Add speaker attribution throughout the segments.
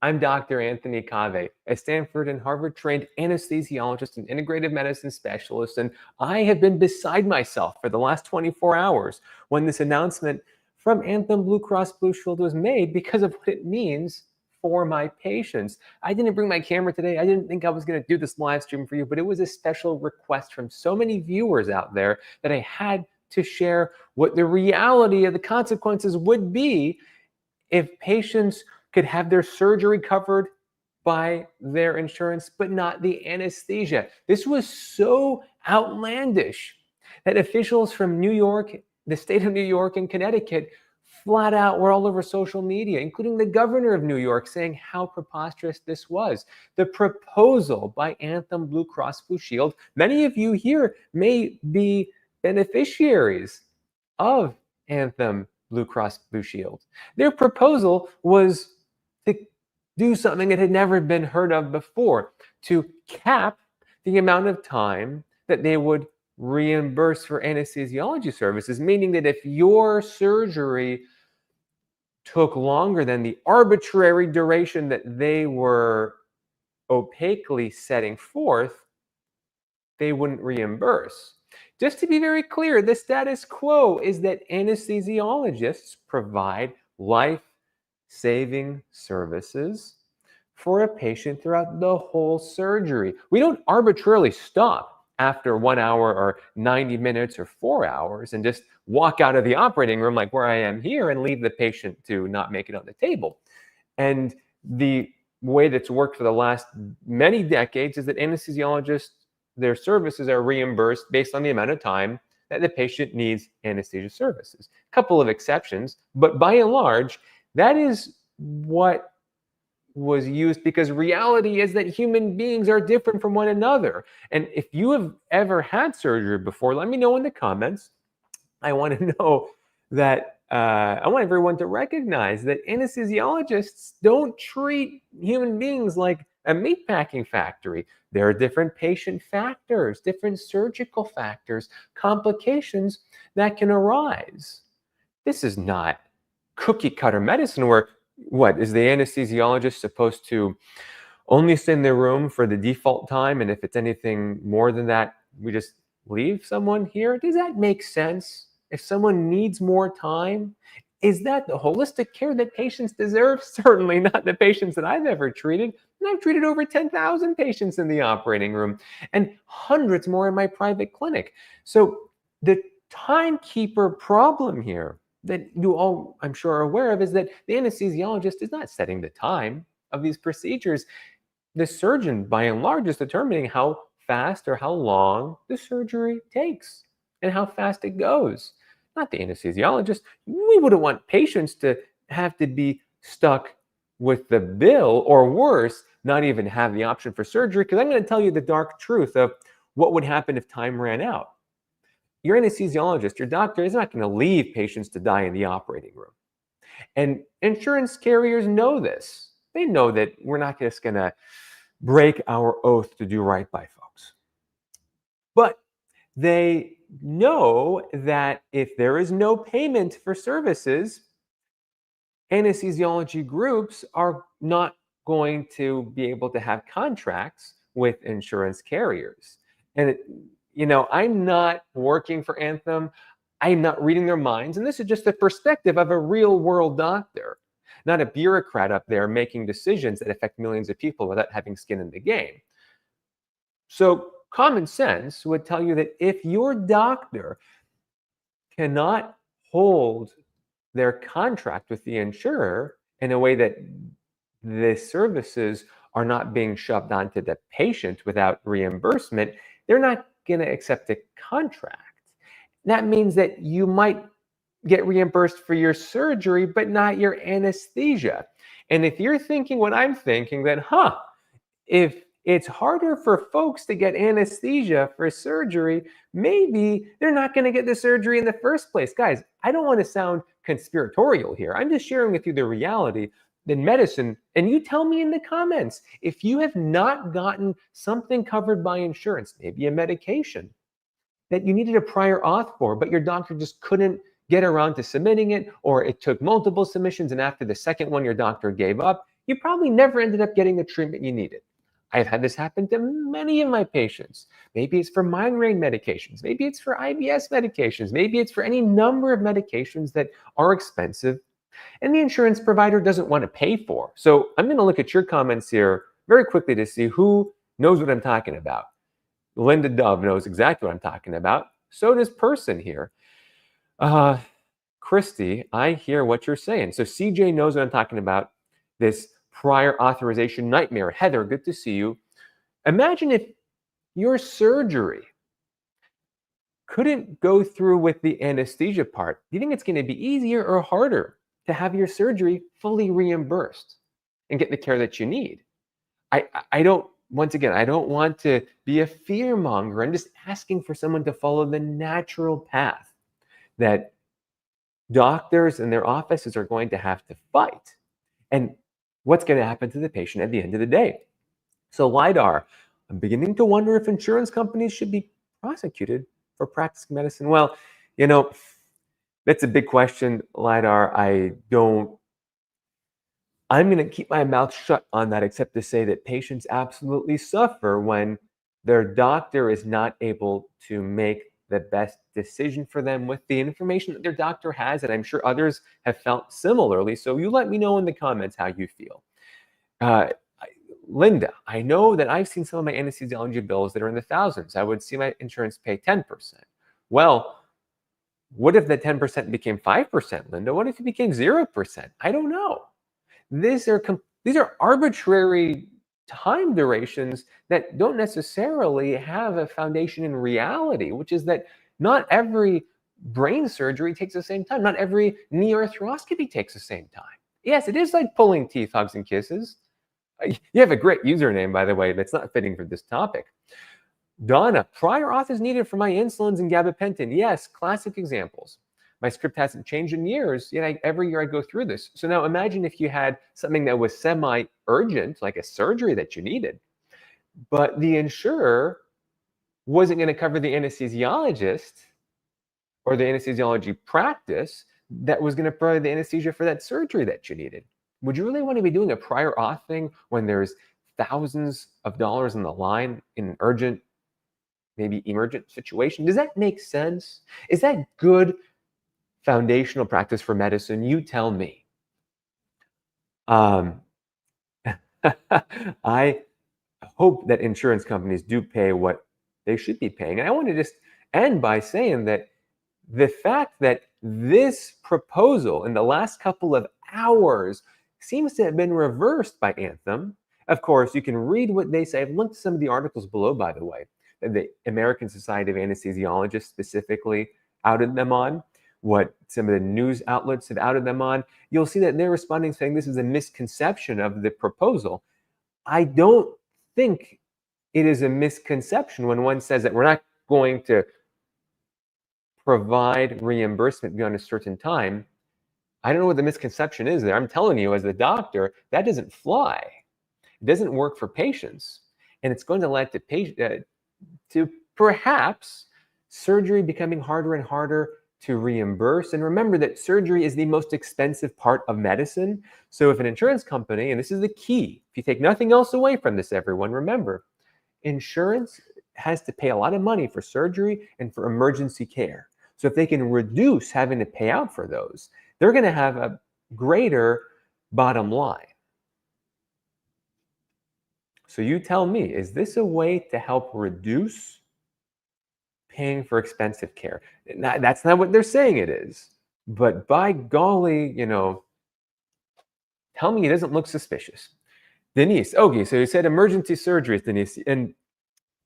Speaker 1: I'm Dr. Anthony Cave, a Stanford and Harvard trained anesthesiologist and integrative medicine specialist, and I have been beside myself for the last 24 hours when this announcement from Anthem Blue Cross Blue Shield was made because of what it means for my patients. I didn't bring my camera today. I didn't think I was going to do this live stream for you, but it was a special request from so many viewers out there that I had to share what the reality of the consequences would be if patients could have their surgery covered by their insurance, but not the anesthesia. This was so outlandish that officials from New York, the state of New York and Connecticut, flat out were all over social media, including the governor of New York, saying how preposterous this was. The proposal by Anthem Blue Cross Blue Shield, many of you here may be beneficiaries of Anthem Blue Cross Blue Shield. Their proposal was to do something that had never been heard of before, to cap the amount of time that they would reimburse for anesthesiology services, meaning that if your surgery took longer than the arbitrary duration that they were opaquely setting forth, they wouldn't reimburse. Just to be very clear, the status quo is that anesthesiologists provide life-saving services for a patient throughout the whole surgery. We don't arbitrarily stop after 1 hour or 90 minutes or 4 hours and just walk out of the operating room like where I am here and leave the patient to not make it on the table. And the way that's worked for the last many decades is that anesthesiologists, their services are reimbursed based on the amount of time that the patient needs anesthesia services. A couple of exceptions, but by and large, that is what was used because reality is that human beings are different from one another. And if you have ever had surgery before, let me know in the comments. I want to know that I want everyone to recognize that anesthesiologists don't treat human beings like a meatpacking factory. There are different patient factors, different surgical factors, complications that can arise. This is not cookie cutter medicine where what is the anesthesiologist supposed to only stay in their room for the default time, and if it's anything more than that, we just leave someone here? Does that make sense? If someone needs more time, is that the holistic care that patients deserve? Certainly not the patients that I've ever treated. And I've treated over 10,000 patients in the operating room and hundreds more in my private clinic. So the timekeeper problem here that you all, I'm sure, are aware of is that the anesthesiologist is not setting the time of these procedures. The surgeon, by and large, is determining how fast or how long the surgery takes and how fast it goes, not the anesthesiologist. We wouldn't want patients to have to be stuck with the bill, or worse, not even have the option for surgery, because I'm going to tell you the dark truth of what would happen if time ran out. Your anesthesiologist, your doctor, is not going to leave patients to die in the operating room. And insurance carriers know this. They know that we're not just going to break our oath to do right by folks. But they know that if there is no payment for services, anesthesiology groups are not going to be able to have contracts with insurance carriers. And I'm not working for Anthem. I'm not reading their minds. And this is just the perspective of a real world doctor, not a bureaucrat up there making decisions that affect millions of people without having skin in the game. So common sense would tell you that if your doctor cannot hold their contract with the insurer in a way that the services are not being shoved onto the patient without reimbursement, they're not going to accept a contract. That means that you might get reimbursed for your surgery, but not your anesthesia. And if you're thinking what I'm thinking, that, if it's harder for folks to get anesthesia for surgery, maybe they're not going to get the surgery in the first place. Guys, I don't want to sound conspiratorial here. I'm just sharing with you the reality in medicine. And you tell me in the comments, if you have not gotten something covered by insurance, maybe a medication that you needed a prior auth for, but your doctor just couldn't get around to submitting it, or it took multiple submissions, and after the second one, your doctor gave up. you probably never ended up getting the treatment you needed. I've had this happen to many of my patients. Maybe it's for migraine medications. Maybe it's for IBS medications. Maybe it's for any number of medications that are expensive and the insurance provider doesn't want to pay for. So I'm going to look at your comments here very quickly to see who knows what I'm talking about. Linda Dove knows exactly what I'm talking about. So does Person here. Christy, I hear what you're saying. So CJ knows what I'm talking about. This prior authorization nightmare. Heather, good to see you. Imagine if your surgery couldn't go through with the anesthesia part. Do you think it's going to be easier or harder to have your surgery fully reimbursed and get the care that you need? I don't, once again, I don't want to be a fear monger. I'm just asking for someone to follow the natural path that doctors and their offices are going to have to fight. And what's going to happen to the patient at the end of the day? So LIDAR, I'm beginning to wonder if insurance companies should be prosecuted for practicing medicine. Well, that's a big question, LIDAR. I'm going to keep my mouth shut on that, except to say that patients absolutely suffer when their doctor is not able to make the best decision for them with the information that their doctor has. And I'm sure others have felt similarly. So you let me know in the comments how you feel. Linda, I know that I've seen some of my anesthesiology bills that are in the thousands. I would see my insurance pay 10%. Well, what if the 10% became 5%, Linda? What if it became 0%? I don't know. These are arbitrary time durations that don't necessarily have a foundation in reality, which is that not every brain surgery takes the same time. Not every knee arthroscopy takes the same time. Yes, it is like pulling teeth, hugs, and kisses. You have a great username, by the way, that's not fitting for this topic. Donna, prior auth is needed for my insulins and gabapentin. Yes, classic examples. My script hasn't changed in years, yet every year I go through this. So now imagine if you had something that was semi-urgent, like a surgery that you needed, but the insurer wasn't going to cover the anesthesiologist or the anesthesiology practice that was going to provide the anesthesia for that surgery that you needed. Would you really want to be doing a prior auth thing when there's thousands of dollars on the line in an urgent, maybe emergent situation? Does that make sense? Is that good foundational practice for medicine? You tell me. I hope that insurance companies do pay what they should be paying. And I want to just end by saying that the fact that this proposal in the last couple of hours seems to have been reversed by Anthem. Of course, you can read what they say. I've linked to some of the articles below, by the way, that the American Society of Anesthesiologists specifically outed them on, what some of the news outlets have outed them on. You'll see that they're responding saying this is a misconception of the proposal. I don't think it is a misconception when one says that we're not going to provide reimbursement beyond a certain time. I don't know what the misconception is there. I'm telling you, as the doctor, that doesn't fly. It doesn't work for patients. And it's going to lead to perhaps surgery becoming harder and harder to reimburse. And remember that surgery is the most expensive part of medicine. So if an insurance company, and this is the key, if you take nothing else away from this, everyone, remember, insurance has to pay a lot of money for surgery and for emergency care. So if they can reduce having to pay out for those, they're going to have a greater bottom line. So you tell me, is this a way to help reduce paying for expensive care? That's not what they're saying it is. But by golly, tell me it doesn't look suspicious. Denise, okay, so you said emergency surgeries, Denise. And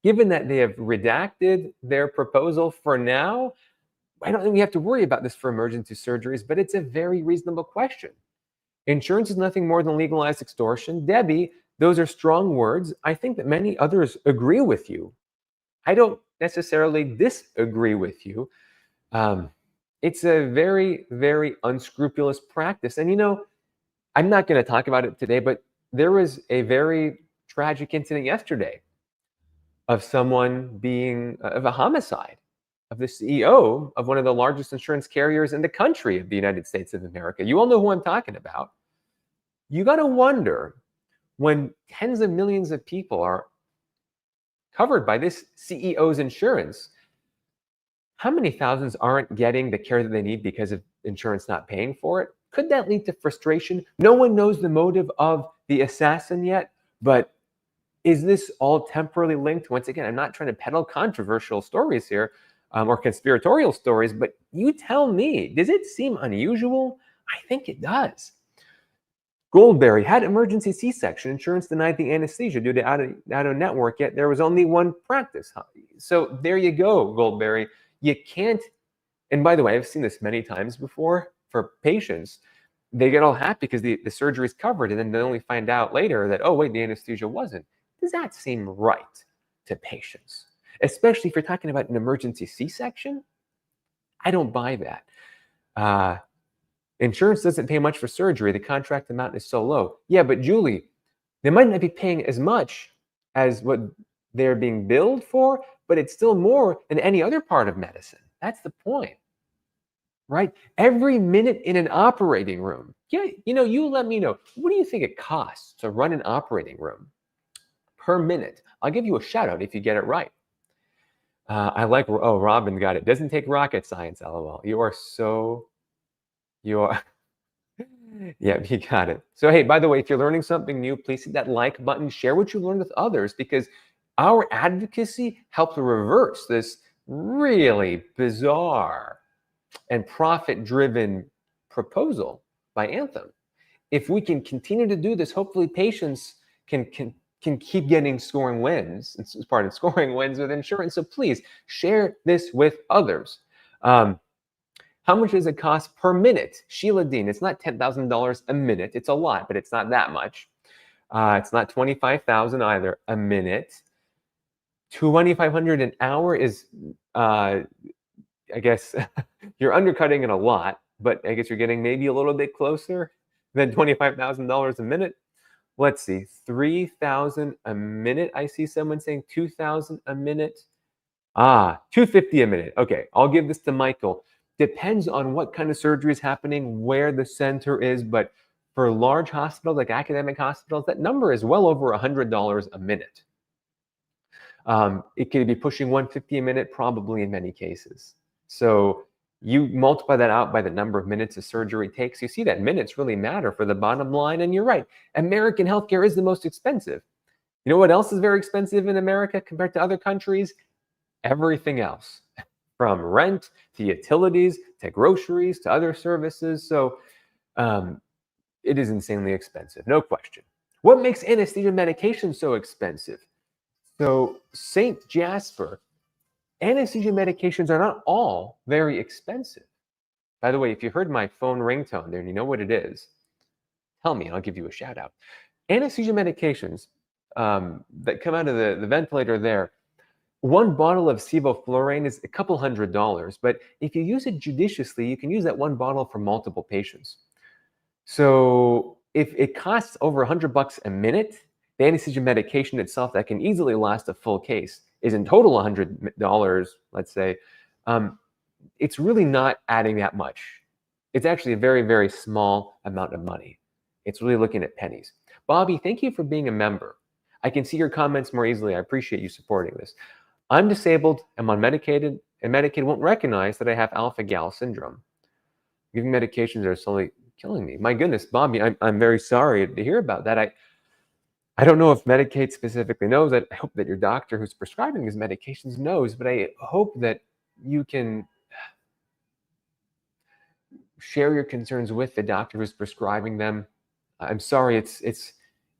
Speaker 1: given that they have redacted their proposal for now, I don't think we have to worry about this for emergency surgeries, but it's a very reasonable question. Insurance is nothing more than legalized extortion. Debbie, those are strong words. I think that many others agree with you. I don't necessarily disagree with you. It's a very, very unscrupulous practice. And I'm not going to talk about it today, but there was a very tragic incident yesterday of someone of a homicide of the CEO of one of the largest insurance carriers in the country of the United States of America. You all know who I'm talking about. You got to wonder when tens of millions of people are covered by this CEO's insurance, how many thousands aren't getting the care that they need because of insurance not paying for it? Could that lead to frustration? No one knows the motive of the assassin yet, but is this all temporally linked? Once again, I'm not trying to peddle controversial stories here or conspiratorial stories, but you tell me, does it seem unusual? I think it does. Goldberry had emergency C-section. Insurance denied the anesthesia due to out of network, yet there was only one practice. So there you go, Goldberry. You can't, and by the way, I've seen this many times before for patients. They get all happy because the surgery is covered, and then they only find out later that, oh, wait, the anesthesia wasn't. Does that seem right to patients? Especially if you're talking about an emergency C-section? I don't buy that. Insurance doesn't pay much for surgery. The contract amount is so low. Yeah, but Julie, they might not be paying as much as what they're being billed for, but it's still more than any other part of medicine. That's the point, right? Every minute in an operating room. Yeah, you let me know. What do you think it costs to run an operating room per minute? I'll give you a shout out if you get it right. Robin got it. Doesn't take rocket science, LOL. Yeah, you got it. So, hey, by the way, if you're learning something new, please hit that like button, share what you learned with others, because our advocacy helped reverse this really bizarre and profit-driven proposal by Anthem. If we can continue to do this, hopefully patients can keep scoring wins with insurance. So please share this with others. How much does it cost per minute? Sheila Dean, it's not $10,000 a minute. It's a lot, but it's not that much. It's not $25,000 either a minute. $2,500 an hour is, I guess, you're undercutting it a lot, but I guess you're getting maybe a little bit closer than $25,000 a minute. Let's see, $3,000 a minute. I see someone saying $2,000 a minute. $250 a minute. Okay, I'll give this to Michael. Depends on what kind of surgery is happening, where the center is, but for large hospitals, like academic hospitals, that number is well over $100 a minute. It could be pushing $150 a minute, probably in many cases. So you multiply that out by the number of minutes a surgery takes, you see that minutes really matter for the bottom line, and you're right. American healthcare is the most expensive. You know what else is very expensive in America compared to other countries? Everything else. From rent to utilities to groceries to other services. So it is insanely expensive, no question. What makes anesthesia medication so expensive? So St. Jasper, anesthesia medications are not all very expensive. By the way, if you heard my phone ringtone there and you know what it is, tell me and I'll give you a shout out. Anesthesia medications that come out of the ventilator there, one bottle of sevoflurane is a couple $100, but if you use it judiciously, you can use that one bottle for multiple patients. So if it costs over $100 a minute, the anesthesia medication itself that can easily last a full case is in total $100, let's say. It's really not adding that much. It's actually a very, very small amount of money. It's really looking at pennies. Bobby, thank you for being a member. I can see your comments more easily. I appreciate you supporting this. I'm disabled, I'm on medicated, and Medicaid won't recognize that I have alpha-gal syndrome. Giving medications are slowly killing me. My goodness, Bobby, I'm very sorry to hear about that. I don't know if Medicaid specifically knows. I hope that your doctor who's prescribing these medications knows, but I hope that you can share your concerns with the doctor who's prescribing them. I'm sorry, it's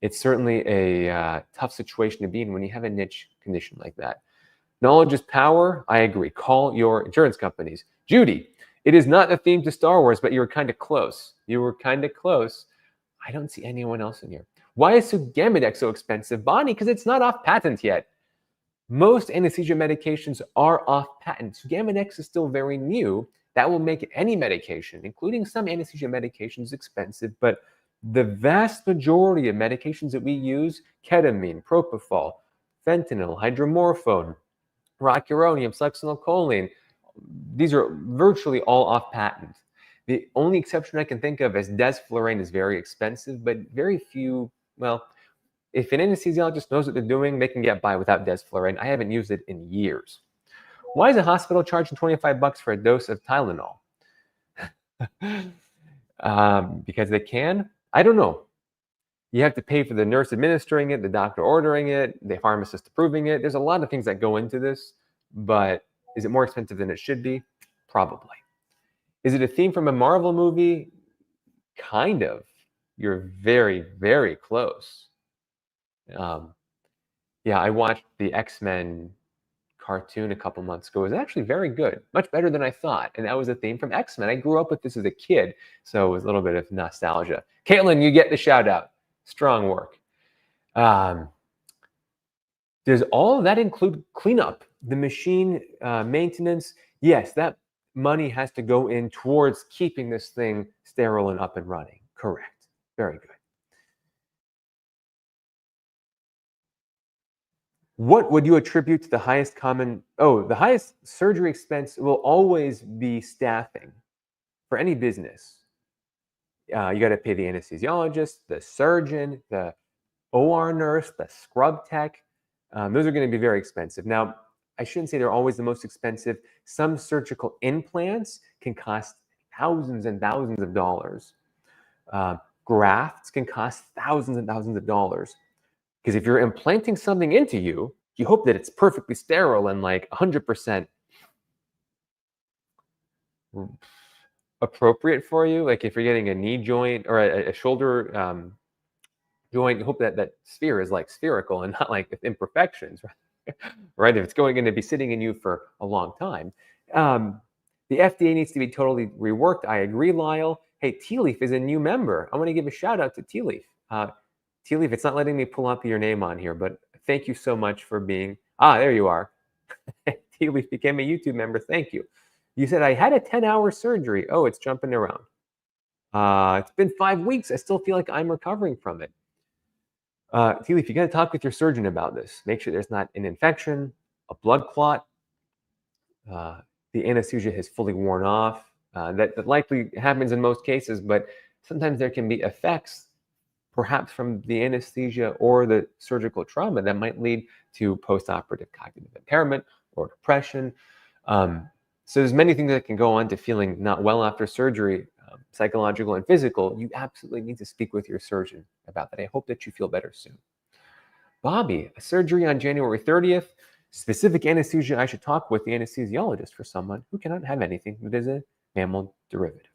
Speaker 1: certainly a tough situation to be in when you have a niche condition like that. Knowledge is power. I agree. Call your insurance companies. Judy, it is not a theme to Star Wars, but you were kind of close. You were kind of close. I don't see anyone else in here. Why is Sugamidex so expensive, Bonnie? Because it's not off patent yet. Most anesthesia medications are off patent. Sugamidex is still very new. That will make any medication, including some anesthesia medications, expensive. But the vast majority of medications that we use, ketamine, propofol, fentanyl, hydromorphone, rocuronium, succinylcholine, these are virtually all off patent. The only exception I can think of is desflurane is very expensive, but very few, well, if an anesthesiologist knows what they're doing, they can get by without desflurane. I haven't used it in years. Why is a hospital charging $25 for a dose of Tylenol? Because they can? I don't know. You have to pay for the nurse administering it, the doctor ordering it, the pharmacist approving it. There's a lot of things that go into this, but is it more expensive than it should be? Probably. Is it a theme from a Marvel movie? Kind of. You're very, very close. Yeah, I watched the X-Men cartoon a couple months ago. It was actually very good, much better than I thought. And that was a theme from X-Men. I grew up with this as a kid, so it was a little bit of nostalgia. Caitlin, you get the shout out. Strong work. Does all of that include cleanup, the machine maintenance? Yes, that money has to go in towards keeping this thing sterile and up and running. Correct. Very good. What would you attribute to the highest common? Oh, the highest surgery expense will always be staffing for any business. You got to pay the anesthesiologist, the surgeon, the OR nurse, the scrub tech. Those are going to be very expensive. Now, I shouldn't say they're always the most expensive. Some surgical implants can cost thousands and thousands of dollars. Grafts can cost thousands and thousands of dollars. Because if you're implanting something into you, you hope that it's perfectly sterile and like 100% appropriate for you. Like if you're getting a knee joint or a shoulder joint, you hope that that sphere is like spherical and not like with imperfections, right? If it's going to be sitting in you for a long time. The FDA needs to be totally reworked. I agree, Lyle. Hey, Tea Leaf is a new member. I want to give a shout out to Tea Leaf. Tea Leaf, it's not letting me pull up your name on here, but thank you so much for being, there you are. Tea Leaf became a YouTube member, thank you. You said, I had a 10-hour surgery. Oh, it's jumping around. It's been 5 weeks. I still feel like I'm recovering from it. Tea Leaf, you got to talk with your surgeon about this. Make sure there's not an infection, a blood clot. The anesthesia has fully worn off. That likely happens in most cases, but sometimes there can be effects perhaps from the anesthesia or the surgical trauma that might lead to postoperative cognitive impairment or depression. So there's many things that can go on to feeling not well after surgery, psychological and physical. You absolutely need to speak with your surgeon about that. I hope that you feel better soon. Bobby, a surgery on January 30th, specific anesthesia. I should talk with the anesthesiologist for someone who cannot have anything that is a mammal derivative.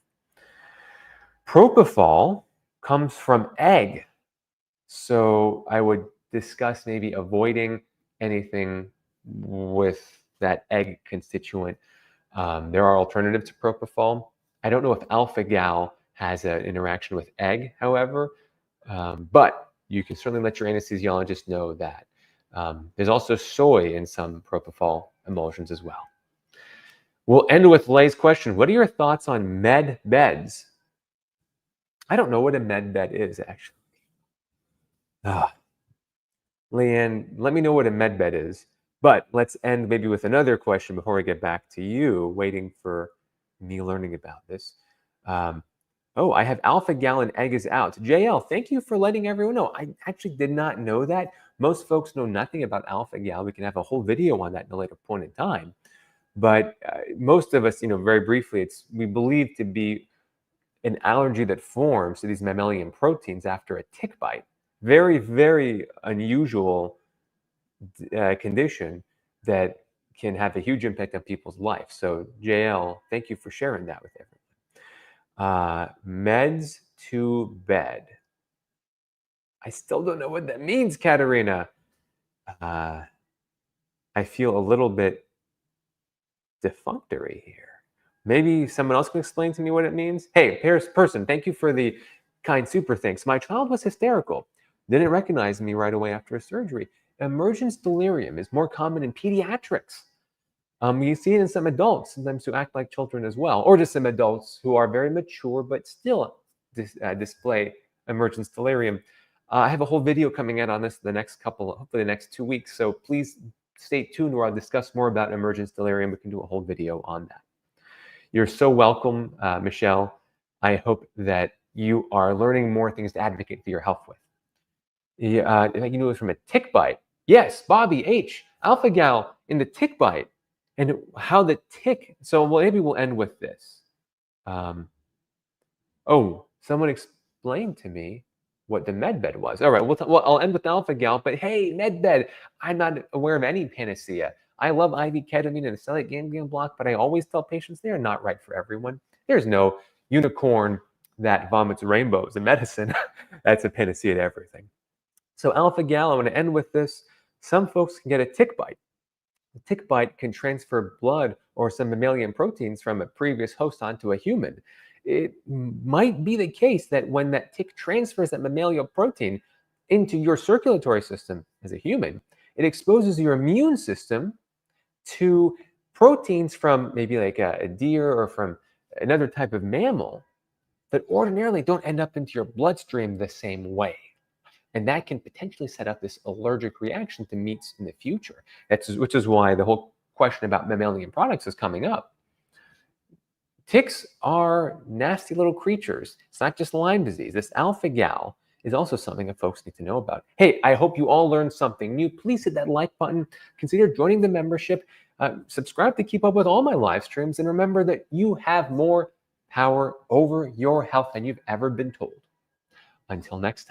Speaker 1: Propofol comes from egg. So I would discuss maybe avoiding anything with that egg constituent. There are alternatives to propofol. I don't know if alpha-gal has an interaction with egg, however, but you can certainly let your anesthesiologist know that. There's also soy in some propofol emulsions as well. We'll end with Lay's question. What are your thoughts on med beds? I don't know what a med bed is, actually. Leanne, let me know what a med bed is. But let's end maybe with another question before we get back to you, waiting for me learning about this. I have alpha-gal and egg is out. JL, thank you for letting everyone know. I actually did not know that. Most folks know nothing about alpha-gal. We can have a whole video on that in a later point in time. But most of us, very briefly, we believe to be an allergy that forms to these mammalian proteins after a tick bite. Very, very unusual condition that can have a huge impact on people's life. So JL, thank you for sharing that with everyone. Meds to bed. I still don't know what that means, Katerina. I feel a little bit defunctory here. Maybe someone else can explain to me what it means. Hey, person, thank you for the kind super thanks. My child was hysterical. Didn't recognize me right away after a surgery. Emergence delirium is more common in pediatrics. You see it in some adults, sometimes who act like children as well, or just some adults who are very mature but still display emergence delirium. I have a whole video coming out on this hopefully the next 2 weeks. So please stay tuned where I'll discuss more about emergence delirium. We can do a whole video on that. You're so welcome, Michelle. I hope that you are learning more things to advocate for your health with. Yeah, I think you knew it was from a tick bite. Yes, Bobby H. Alpha gal in the tick bite. And how the tick, so well, maybe we'll end with this. Um, oh, someone explained to me what the medbed was. All right, well, I'll end with alpha gal, but hey, medbed, I'm not aware of any panacea. I love IV ketamine and acellular ganglion block, but I always tell patients they are not right for everyone. There's no unicorn that vomits rainbows in medicine. That's a panacea to everything. So alpha gal, I want to end with this. Some folks can get a tick bite. The tick bite can transfer blood or some mammalian proteins from a previous host onto a human. It might be the case that when that tick transfers that mammalian protein into your circulatory system as a human, it exposes your immune system to proteins from maybe like a deer or from another type of mammal that ordinarily don't end up into your bloodstream the same way. And that can potentially set up this allergic reaction to meats in the future. Which is why the whole question about mammalian products is coming up. Ticks are nasty little creatures. It's not just Lyme disease. This alpha gal is also something that folks need to know about. Hey, I hope you all learned something new. Please hit that like button. Consider joining the membership. Subscribe to keep up with all my live streams. And remember that you have more power over your health than you've ever been told. Until next time.